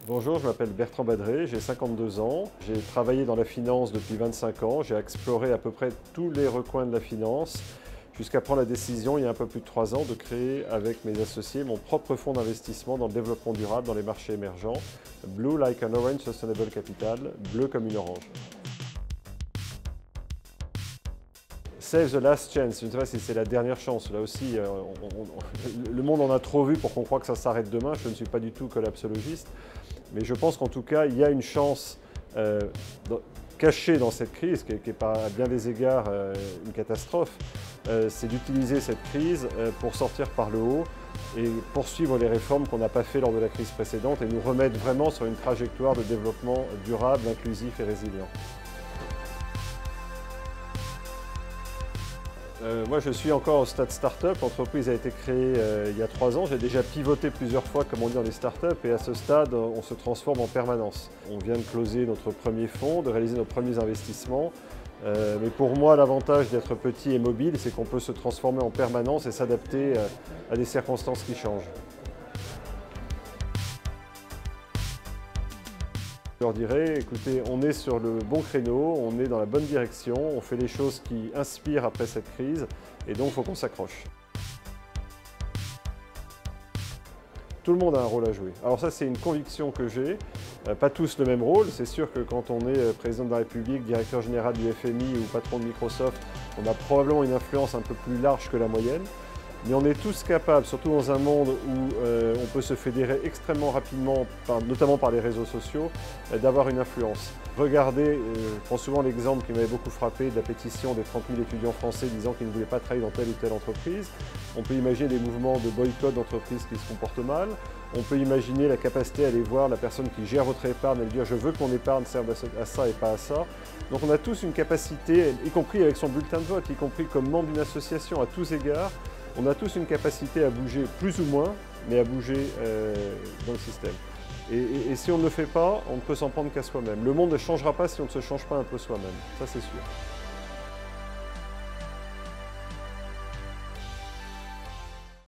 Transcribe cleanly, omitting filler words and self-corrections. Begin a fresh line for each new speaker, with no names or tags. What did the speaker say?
Bonjour, je m'appelle Bertrand Badré, j'ai 52 ans. J'ai travaillé dans la finance depuis 25 ans. J'ai exploré à peu près tous les recoins de la finance jusqu'à prendre la décision, il y a un peu plus de 3 ans, de créer avec mes associés mon propre fonds d'investissement dans le développement durable dans les marchés émergents, Blue Like an Orange Sustainable Capital, bleu comme une orange. Save the last chance, je ne sais pas si c'est la dernière chance. Là aussi, le monde en a trop vu pour qu'on croie que ça s'arrête demain. Je ne suis pas du tout collapsologiste. Mais je pense qu'en tout cas, il y a une chance cachée dans cette crise, qui est à bien des égards une catastrophe, c'est d'utiliser cette crise pour sortir par le haut et poursuivre les réformes qu'on n'a pas fait lors de la crise précédente et nous remettre vraiment sur une trajectoire de développement durable, inclusif et résilient. Moi, je suis encore au stade start-up. L'entreprise a été créée il y a 3 ans. J'ai déjà pivoté plusieurs fois, comme on dit dans les start-up, et à ce stade, on se transforme en permanence. On vient de closer notre premier fonds, de réaliser nos premiers investissements. Mais pour moi, l'avantage d'être petit et mobile, c'est qu'on peut se transformer en permanence et s'adapter à des circonstances qui changent. Je leur dirais, écoutez, on est sur le bon créneau, on est dans la bonne direction, on fait les choses qui inspirent après cette crise et donc il faut qu'on s'accroche. Tout le monde a un rôle à jouer. Alors ça, c'est une conviction que j'ai. Pas tous le même rôle. C'est sûr que quand on est président de la République, directeur général du FMI ou patron de Microsoft, on a probablement une influence un peu plus large que la moyenne. Mais on est tous capables, surtout dans un monde où on peut se fédérer extrêmement rapidement, notamment par les réseaux sociaux, d'avoir une influence. Regardez, je prends souvent l'exemple qui m'avait beaucoup frappé de la pétition des 30 000 étudiants français disant qu'ils ne voulaient pas travailler dans telle ou telle entreprise. On peut imaginer des mouvements de boycott d'entreprises qui se comportent mal. On peut imaginer la capacité à aller voir la personne qui gère votre épargne et lui dire « je veux que mon épargne serve à ça et pas à ça ». Donc on a tous une capacité, y compris avec son bulletin de vote, y compris comme membre d'une association à tous égards, on a tous une capacité à bouger plus ou moins, mais à bouger dans le système. Et si on ne le fait pas, on ne peut s'en prendre qu'à soi-même. Le monde ne changera pas si on ne se change pas un peu soi-même, ça c'est sûr.